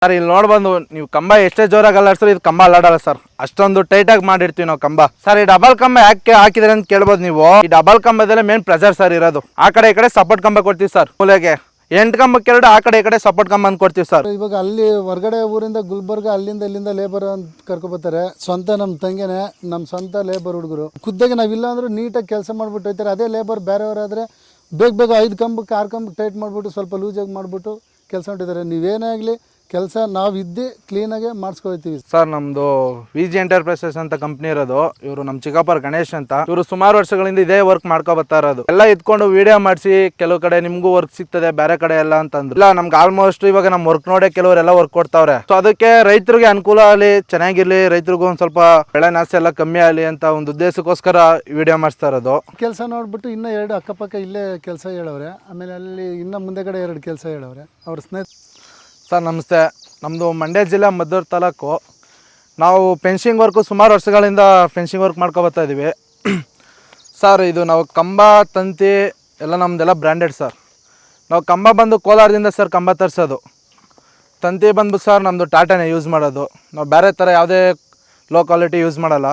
Sir ಇಲ್ಲಿ ನೋಡ್ಬಂದು ನೀವು ಕಂಬ ಎಷ್ಟೇ ಜೋರಾಗಿ ಅಲ್ಲಾಡ್ಸ್ರು ಇದು ಕಂಬ ಅಲ್ಲಾಡಲ್ಲ ಸರ್. ಅಷ್ಟೊಂದು ಟೈಟಾಗಿ ಮಾಡಿರ್ತೀವಿ ನಾವು ಕಂಬ. ಸರ್ ಈ ಡಬಲ್ ಕಂಬ ಯಾಕೆ ಹಾಕಿದ್ರೆ ಅಂತ ಕೇಳ್ಬೋದು ನೀವು. ಈ ಡಬಲ್ ಕಂಬದಲ್ಲೇ ಮೇನ್ ಪ್ರೆಜರ್ ಸರ್ ಇರೋದು. ಆ ಕಡೆ ಈ ಕಡೆ ಸಪೋರ್ಟ್ ಕಂಬ ಕೊಡ್ತೀವಿ ಸರ್. ಮೂಲೆಗೆ 8 ಕಂಬಕ್ಕೆ 2 ಆ ಕಡೆ ಈ ಕಡೆ ಸಪೋರ್ಟ್ ಕಂಬ ಅಂತ ಕೊಡ್ತೀವಿ ಸರ್. ಇವಾಗ ಅಲ್ಲಿ ಹೊರಗಡೆ ಊರಿಂದ ಗುಲ್ಬರ್ಗ ಅಲ್ಲಿಂದ ಇಲ್ಲಿಂದ ಲೇಬರ್ ಅಂತ ಕರ್ಕೊಬರ್ತಾರೆ. ಸ್ವಂತ ನಮ್ಮ ತಂಗಿನೇ, ನಮ್ಮ ಸ್ವಂತ ಲೇಬರ್ ಹುಡುಗರು. ಖುದ್ದಾಗಿ ನಾವಿಲ್ಲ ಅಂದ್ರೂ ನೀಟಾಗಿ ಕೆಲಸ ಮಾಡ್ಬಿಟ್ಟು ಹೋಗ್ತಾರೆ. ಅದೇ ಲೇಬರ್ ಬೇರೆಯವರಾದರೆ ಬೇಗ 5 ಕಂಬಕ್ಕೆ 6 ಕಂಬಕ್ಕೆ ಟೈಟ್ ಮಾಡಿಬಿಟ್ಟು ಸ್ವಲ್ಪ ಲೂಸಾಗಿ ಮಾಡಿಬಿಟ್ಟು ಕೆಲಸ ಹೊಂಟಿದ್ದಾರೆ. ನೀವೇನೇ ಆಗಲಿ ಕೆಲಸ ನಾವಿದ್ದು ಕ್ಲೀನಾಗೆ ಮಾಡಿಸ್ಕೊಳ್ತೀವಿ ಸರ್. ನಮ್ಮದು VG ಎಂಟರ್ಪ್ರೈಸಸ್ ಅಂತ ಕಂಪ್ನಿ ಇರೋದು. ಇವರು ನಮ್ಮ ಚಿಕ್ಕಪ್ಪರ ಗಣೇಶ್ ಅಂತ. ಇವರು ಸುಮಾರು ವರ್ಷಗಳಿಂದ ಇದೇ ವರ್ಕ್ ಮಾಡ್ಕೊ ಬರ್ತಾ ಇರೋದು. ಎಲ್ಲ ಇದ್ಕೊಂಡು ವಿಡಿಯೋ ಮಾಡಿಸಿ ಕೆಲವು ಕಡೆ ನಿಮಗೂ ವರ್ಕ್ ಸಿಗ್ತದೆ ಬೇರೆ ಕಡೆ ಎಲ್ಲ ಅಂತಂದ್ರು. ಇಲ್ಲ ನಮ್ಗೆ ಆಲ್ಮೋಸ್ಟ್ ಇವಾಗ ನಮ್ಮ ವರ್ಕ್ ನೋಡೇ ಕೆಲವರೆಲ್ಲ ವರ್ಕ್ ಕೊಡ್ತಾವ್ರೆ. ಸೊ ಅದಕ್ಕೆ ರೈತರಿಗೆ ಅನುಕೂಲ ಆಗಲಿ, ಚೆನ್ನಾಗಿರ್ಲಿ, ರೈತರಿಗೂ ಒಂದು ಸ್ವಲ್ಪ ಬೆಳೆ ನಾಶ ಎಲ್ಲ ಕಮ್ಮಿ ಆಗಲಿ ಅಂತ ಒಂದು ಉದ್ದೇಶಕ್ಕೋಸ್ಕರ ವಿಡಿಯೋ ಮಾಡಿಸ್ತಾ ಇರೋದು. ಕೆಲಸ ನೋಡ್ಬಿಟ್ಟು ಇನ್ನೂ 2 ಅಕ್ಕಪಕ್ಕ ಇಲ್ಲೇ ಕೆಲಸ ಹೇಳವ್ರೆ. ಆಮೇಲೆ ಅಲ್ಲಿ ಇನ್ನೂ ಮುಂದೆಗಡೆ 2 ಕೆಲಸ ಹೇಳವ್ರೆ ಅವ್ರ ಸ್ನೇಹಿತ. ಸರ್ ನಮಸ್ತೆ. ನಮ್ಮದು ಮಂಡ್ಯ ಜಿಲ್ಲೆ ಮದ್ದೂರು ತಾಲೂಕು. ನಾವು ಫೆನ್ಸಿಂಗ್ ವರ್ಕು ಸುಮಾರು ವರ್ಷಗಳಿಂದ ಫೆನ್ಸಿಂಗ್ ವರ್ಕ್ ಮಾಡ್ಕೊಬರ್ತಾ ಇದ್ದೀವಿ ಸರ್. ಇದು ನಾವು ಕಂಬ ತಂತಿ ಎಲ್ಲ ನಮ್ಮದೆಲ್ಲ ಬ್ರ್ಯಾಂಡೆಡ್ ಸರ್. ನಾವು ಕಂಬ ಬಂದು ಕೋಲಾರದಿಂದ ಸರ್ ಕಂಬ ತರಿಸೋದು. ತಂತಿ ಬಂದ್ಬಿಟ್ಟು ಸರ್ ನಮ್ಮದು ಟಾಟಾನೇ ಯೂಸ್ ಮಾಡೋದು. ನಾವು ಬೇರೆ ಥರ ಯಾವುದೇ ಲೋ ಕ್ವಾಲಿಟಿ ಯೂಸ್ ಮಾಡಲ್ಲ.